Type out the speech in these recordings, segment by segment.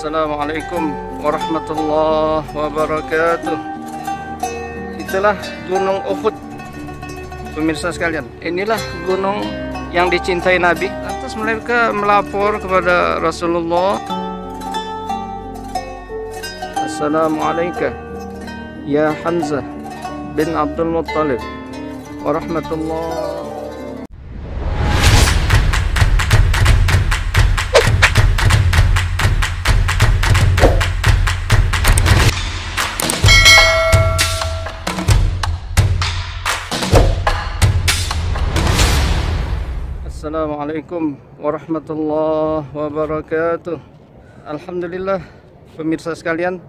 Assalamualaikum warahmatullahi wabarakatuh. Itulah Gunung Uhud, pemirsa sekalian. Inilah gunung yang dicintai Nabi. Lantas mereka melapor kepada Rasulullah. Assalamualaikum ya Hamzah bin Abdul Muttalib warahmatullahi. Assalamualaikum warahmatullahi wabarakatuh. Alhamdulillah, pemirsa sekalian,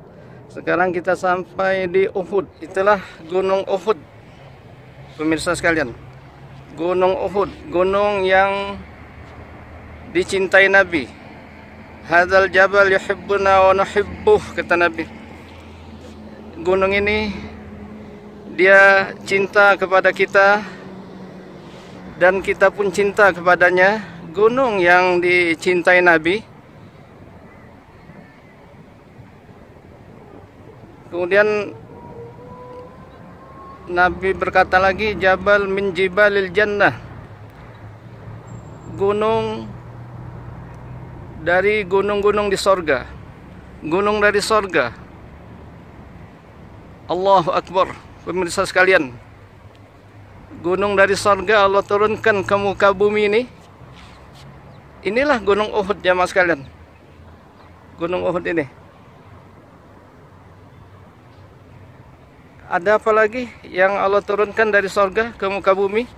sekarang kita sampai di Uhud. Itulah Gunung Uhud, pemirsa sekalian. Gunung Uhud, gunung yang dicintai Nabi. Hadzal jabal yuhibbuna wa nuhibbuh, kata Nabi. Gunung ini dia cinta kepada kita dan kita pun cinta kepadanya. Gunung yang dicintai Nabi. Kemudian Nabi berkata lagi, Jabal min jibalil jannah, gunung dari gunung-gunung di sorga. Gunung dari sorga. Allahu Akbar, pemirsa sekalian. Gunung dari sorga Allah turunkan ke muka bumi ini. Inilah Gunung Uhud, jamaah sekalian. Gunung Uhud ini. Ada apa lagi yang Allah turunkan dari sorga ke muka bumi?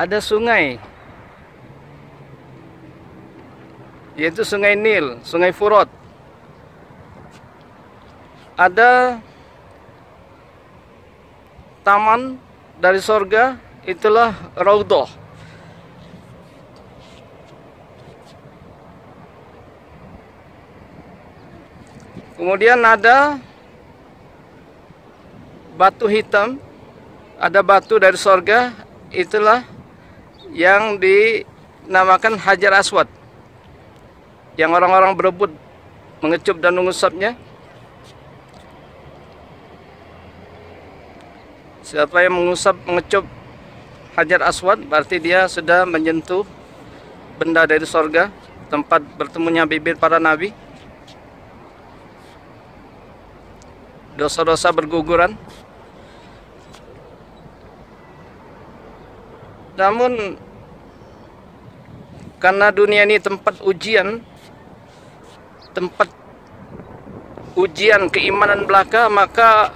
Ada sungai, yaitu sungai Nil, sungai Furat. Ada taman dari sorga, itulah Raudhah. Kemudian ada batu hitam, ada batu dari sorga, itulah yang dinamakan Hajar Aswad, yang orang-orang berebut mengecup dan mengusapnya. Siapa yang mengecup Hajar Aswad, berarti dia sudah menyentuh benda dari sorga, tempat bertemunya bibir para nabi. Dosa-dosa berguguran. Namun karena dunia ini tempat ujian keimanan belaka, maka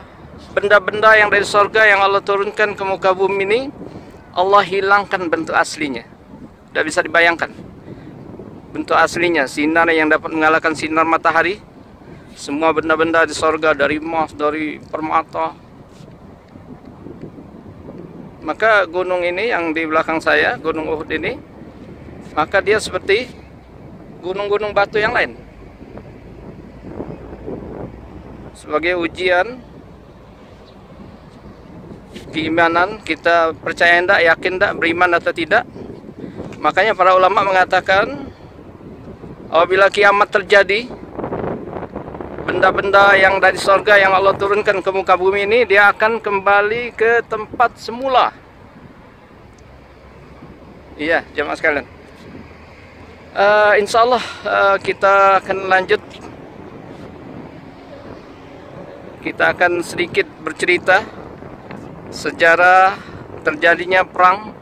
benda-benda yang dari sorga yang Allah turunkan ke muka bumi ini, Allah hilangkan bentuk aslinya. Tidak bisa dibayangkan bentuk aslinya. Sinar yang dapat mengalahkan sinar matahari. Semua benda-benda di sorga, dari emas, dari permata. Maka gunung ini yang di belakang saya, Gunung Uhud ini, maka dia seperti gunung-gunung batu yang lain. Sebagai ujian keimanan, kita percaya enggak, yakin enggak, beriman atau tidak. Makanya para ulama mengatakan, apabila kiamat terjadi, benda-benda yang dari sorga yang Allah turunkan ke muka bumi ini, dia akan kembali ke tempat semula. Iya, jemaah sekalian. Insya Allah kita akan lanjut. Kita akan sedikit bercerita sejarah terjadinya perang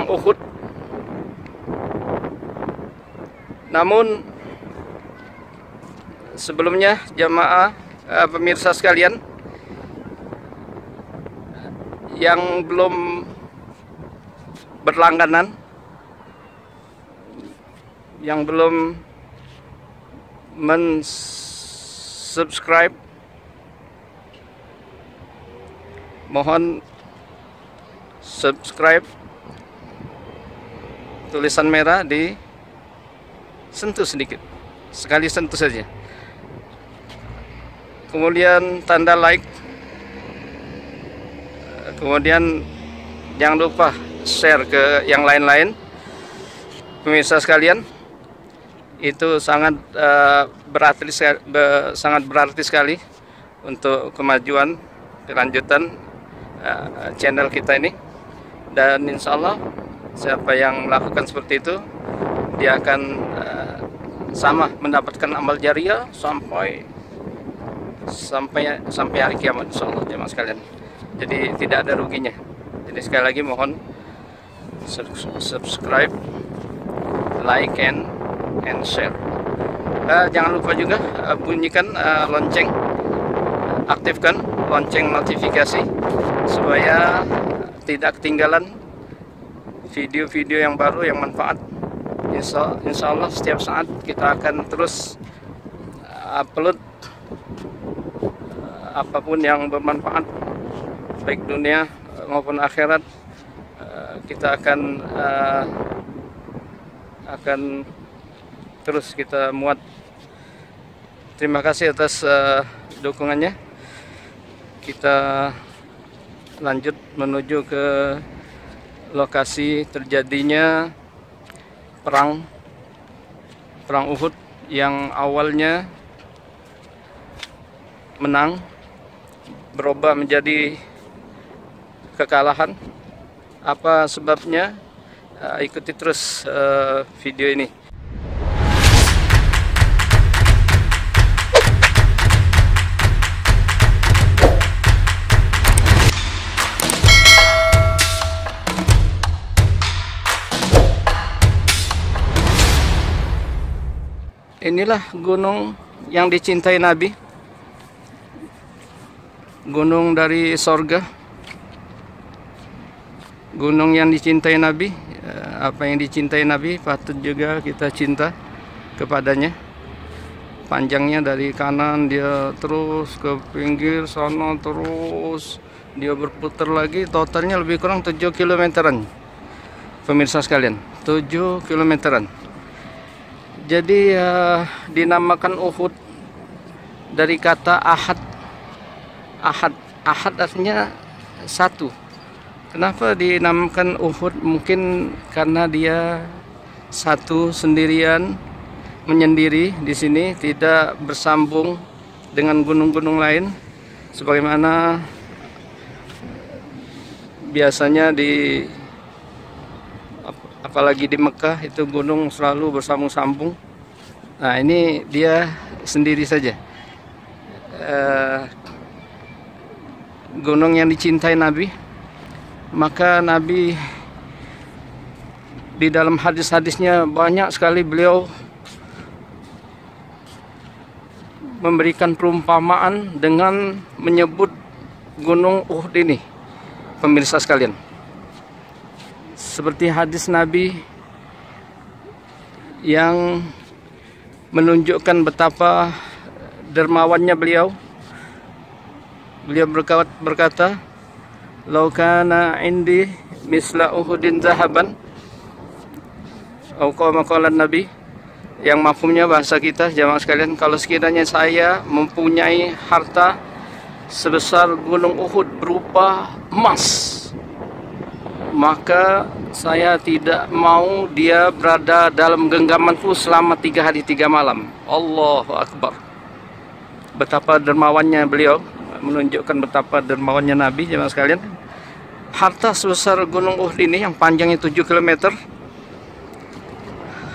Uhud. Namun sebelumnya, jamaah pemirsa sekalian yang belum berlangganan yang belum subscribe, mohon subscribe. Tulisan merah disentuh sedikit, sekali sentuh saja. Kemudian tanda like. Kemudian jangan lupa share ke yang lain-lain. Pemirsa sekalian, itu sangat berarti sekali untuk kemajuan kelanjutan channel kita ini. Dan insya Allah siapa yang melakukan seperti itu, dia akan sama mendapatkan amal jariah sampai hari kiamat, insya Allah, jemaah sekalian. Jadi tidak ada ruginya. Jadi sekali lagi mohon subscribe, like and share. Jangan lupa juga bunyikan lonceng, aktifkan lonceng notifikasi supaya tidak ketinggalan video-video yang baru yang manfaat. Insya Allah setiap saat kita akan terus upload apapun yang bermanfaat, baik dunia maupun akhirat. Kita akan terus kita muat. Terima kasih atas dukungannya. Kita lanjut menuju ke lokasi terjadinya perang Uhud yang awalnya menang berubah menjadi kekalahan. Apa sebabnya? Ikuti terus video ini. Inilah gunung yang dicintai Nabi, gunung dari sorga, gunung yang dicintai Nabi. Apa yang dicintai Nabi patut juga kita cinta kepadanya. Panjangnya dari kanan dia terus ke pinggir sana, terus dia berputar lagi, totalnya lebih kurang 7 kilometeran. Pemirsa sekalian, 7 kilometeran. Jadi dinamakan Uhud dari kata ahad. Ahad artinya satu. Kenapa dinamakan Uhud? Mungkin karena dia satu, sendirian, menyendiri di sini, tidak bersambung dengan gunung-gunung lain sebagaimana biasanya apalagi di Mekah itu gunung selalu bersambung-sambung. Nah, ini dia sendiri saja. Gunung yang dicintai Nabi. Maka Nabi di dalam hadis-hadisnya banyak sekali beliau memberikan perumpamaan dengan menyebut gunung Uhud ini, pemirsa sekalian. Seperti hadis Nabi yang menunjukkan betapa dermawannya beliau. Beliau berkata, "Lau kana indi misla Uhudin zahaban." Atau maqalan Nabi, yang mafhumnya bahasa kita jamaah sekalian, kalau sekiranya saya mempunyai harta sebesar gunung Uhud berupa emas, maka saya tidak mau dia berada dalam genggamanku selama 3 hari 3 malam. Allahu Akbar. Betapa dermawannya beliau, menunjukkan betapa dermawannya Nabi jemaah sekalian. Harta sebesar gunung Uhud ini yang panjangnya 7 km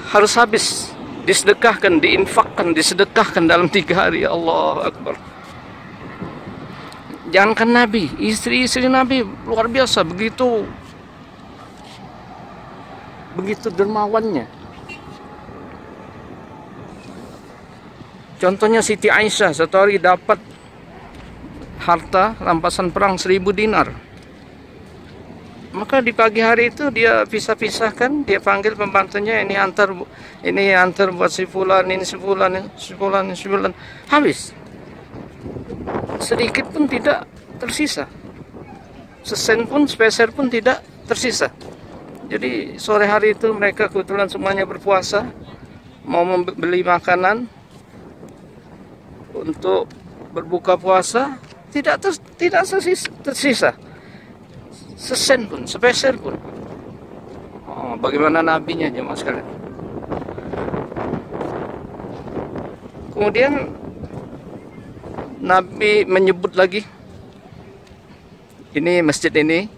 harus habis, disedekahkan, diinfakkan, disedekahkan dalam 3 hari. Allahu Akbar. Jangankan Nabi, istri-istri Nabi luar biasa, begitu dermawannya. Contohnya Siti Aisyah, satu hari dapat harta rampasan perang 1000 dinar. Maka di pagi hari itu dia pisah-pisahkan, dia panggil pembantunya, ini antar buat si fulan, ini si fulan, si fulan, si fulan. Habis. Sedikit pun tidak tersisa. Sesen pun, sepeser pun tidak tersisa. Jadi sore hari itu mereka kebetulan semuanya berpuasa, mau membeli makanan untuk berbuka puasa, tidak tersisa. Sesen pun, sepeser pun. Oh, bagaimana nabinya jemaah sekalian. Kemudian Nabi menyebut lagi, ini masjid ini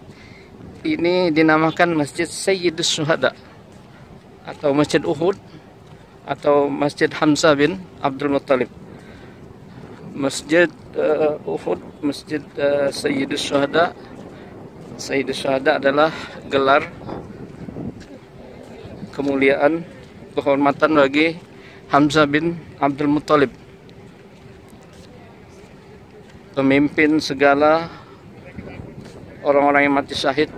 dinamakan Masjid Sayyidus Syuhada atau Masjid Uhud atau Masjid Hamzah bin Abdul Muttalib. Masjid Uhud, Masjid Sayyidus Syuhada. Sayyidus Syuhada adalah gelar kemuliaan, kehormatan bagi Hamzah bin Abdul Muttalib, pemimpin segala orang-orang yang mati syahid.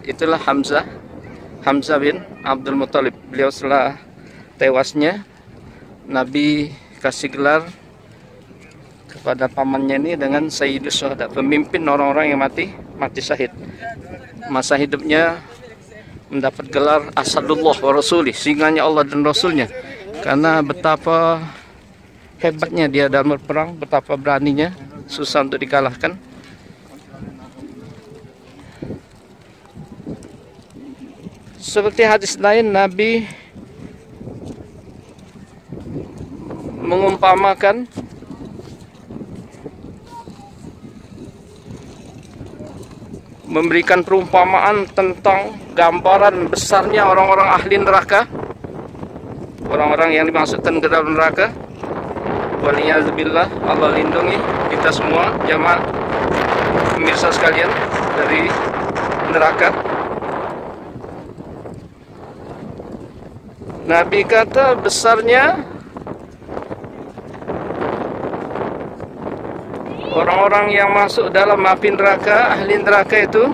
Itulah Hamzah bin Abdul Muttalib. Beliau setelah tewasnya, Nabi kasih gelar kepada pamannya ini dengan Sayyidus Syuhada, pemimpin orang-orang yang mati syahid. Masa hidupnya mendapat gelar Asadullah wa Rasulih, singanya Allah dan Rasulnya, karena betapa hebatnya dia dalam berperang, betapa beraninya, susah untuk dikalahkan. Seperti hadis lain, Nabi mengumpamakan memberikan perumpamaan tentang gambaran besarnya orang-orang ahli neraka, orang-orang yang dimasukkan ke dalam neraka. Waliyahzubillah, Allah lindungi kita semua jamaah pemirsa sekalian dari neraka. Nabi kata besarnya orang-orang yang masuk dalam api neraka, ahli neraka itu,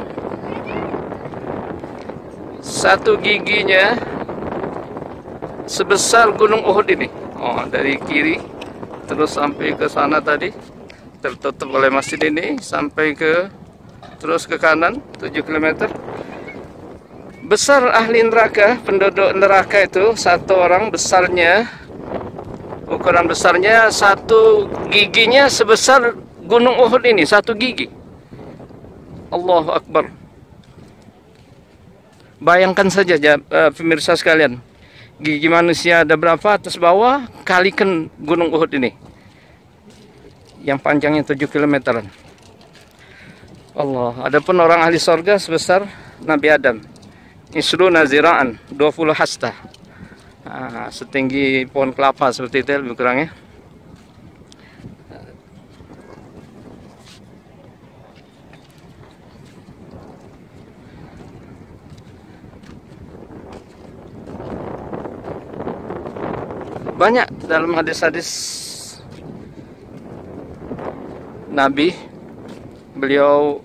satu giginya sebesar gunung Uhud ini. Oh, dari kiri terus sampai ke sana tadi, tertutup oleh masjid ini, sampai terus ke kanan 7 km. Besar ahli neraka, penduduk neraka itu, satu orang besarnya, ukuran besarnya, satu giginya sebesar gunung Uhud ini, satu gigi. Allahu Akbar. Bayangkan saja pemirsa sekalian, gigi manusia ada berapa atas bawah, kalikan gunung Uhud ini yang panjangnya 7 km. Allah. Adapun orang ahli sorga sebesar Nabi Adam, Isruna zira'an, 20 hasta. Setinggi pohon kelapa seperti itu lebih kurangnya. Banyak dalam hadis-hadis Nabi, beliau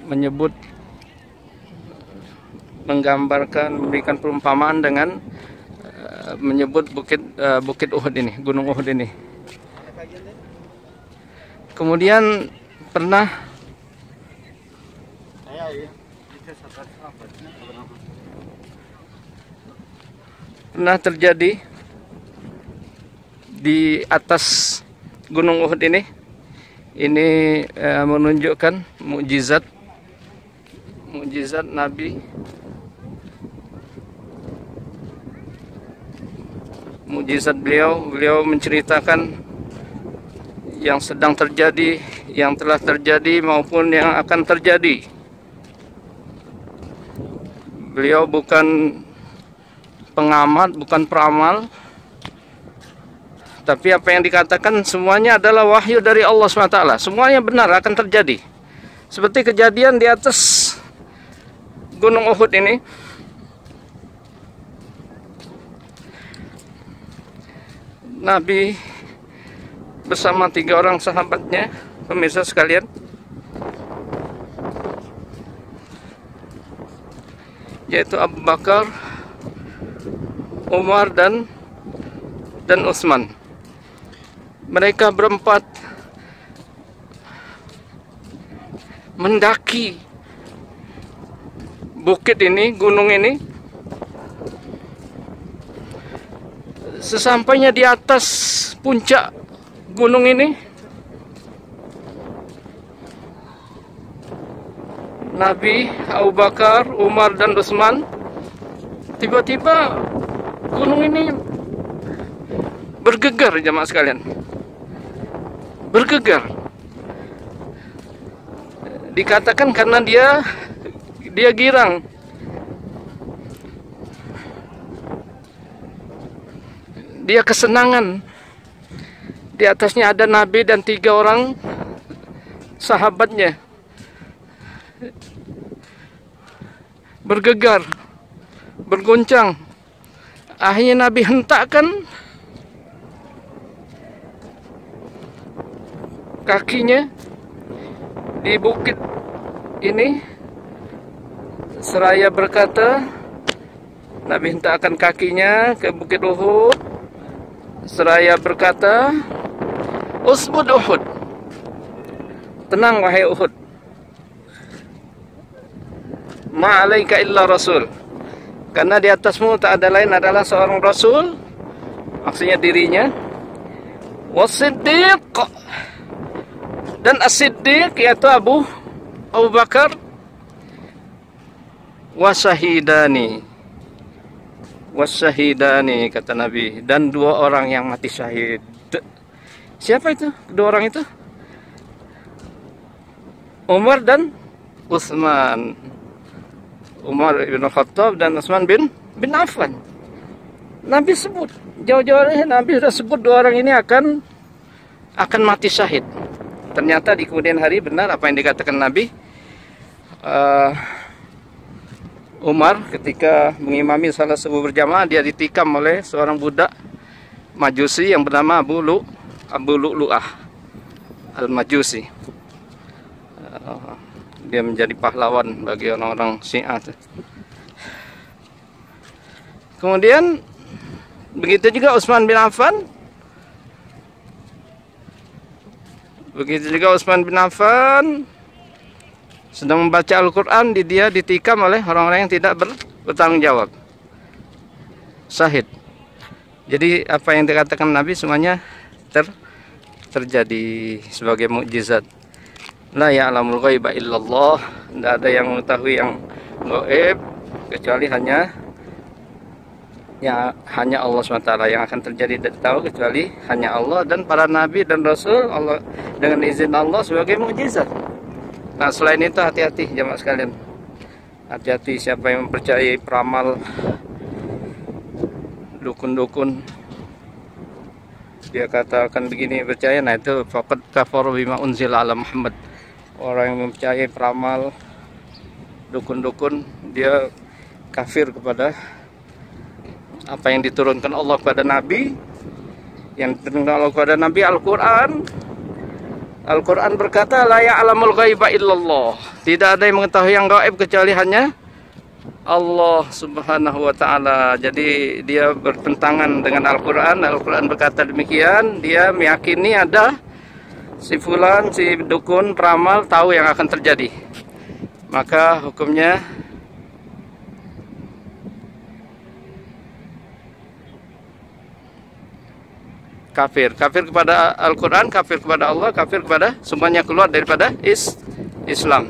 menyebut, menggambarkan, memberikan perumpamaan dengan menyebut bukit Uhud ini, gunung Uhud ini. Kemudian pernah terjadi di atas gunung Uhud ini menunjukkan mukjizat Nabi, mukjizat beliau menceritakan yang sedang terjadi, yang telah terjadi maupun yang akan terjadi. Beliau bukan pengamat, bukan peramal, tapi apa yang dikatakan semuanya adalah wahyu dari Allah SWT. Semuanya benar akan terjadi. Seperti kejadian di atas gunung Uhud ini. Nabi bersama 3 orang sahabatnya, pemirsa sekalian. Yaitu Abu Bakar, Umar dan Utsman. Mereka berempat mendaki bukit ini, gunung ini. Sesampainya di atas puncak gunung ini, Nabi, Abu Bakar, Umar dan Utsman, tiba-tiba gunung ini bergegar, jemaah sekalian. Bergegar. Dikatakan karena dia girang. Dia kesenangan. Di atasnya ada Nabi dan 3 orang sahabatnya. Bergegar, bergoncang. Akhirnya Nabi hentakkan kakinya di bukit ini, seraya berkata, Nabi hentakkan kakinya ke bukit Uhud, seraya berkata, "Usbud Uhud, tenang wahai Uhud, ma alaika illa rasul, karena di atasmu tak ada lain adalah seorang rasul," maksudnya dirinya, "wasiddiq," dan as-siddiq yaitu Abu Bakar, "wasyahidani," wasyahidani kata Nabi, dan 2 orang yang mati syahid. Siapa itu? 2 orang itu? Umar dan Utsman. Umar bin Khattab dan Utsman bin Affan. Nabi sebut jauh-jauh, Nabi sudah sebut 2 orang ini akan mati syahid. Ternyata di kemudian hari benar apa yang dikatakan Nabi. Umar ketika mengimami salat subuh berjamaah, dia ditikam oleh seorang budak Majusi yang bernama Abu Lu'lu'ah Al-Majusi. Dia menjadi pahlawan bagi orang-orang Syiah. Kemudian begitu juga Utsman bin Affan. Begitu juga Utsman bin Affan sedang membaca Al-Quran, dia ditikam oleh orang-orang yang tidak bertanggung jawab. Syahid. Jadi apa yang dikatakan Nabi semuanya terjadi sebagai mukjizat. La ya'lamul ghaiba illallah, tidak ada yang mengetahui yang gaib kecuali hanya Allah SWT. Yang akan terjadi tidak tahu kecuali hanya Allah dan para nabi dan rasul Allah dengan izin Allah sebagai mukjizat. Nah, selain itu hati-hati jemaah sekalian. Hati-hati siapa yang mempercayai peramal, dukun-dukun. Dia katakan begini, percaya, nah itu faqad kafara bima unzila ala Muhammad. Orang yang mempercayai peramal, dukun-dukun, dia kafir kepada apa yang diturunkan Allah kepada Nabi. Yang diturunkan Allah kepada Nabi Al-Quran. Al-Quran berkata, la ya'lamul ghaiba illallah. Tidak ada yang mengetahui yang gaib kecuali hanya Allah Subhanahu wa ta'ala. Jadi dia bertentangan dengan Al-Quran. Al-Quran berkata demikian. Dia meyakini ada si fulan, si dukun, peramal tahu yang akan terjadi. Maka hukumnya kafir. Kafir kepada Al-Quran, kafir kepada Allah, kafir kepada semuanya, keluar daripada Islam.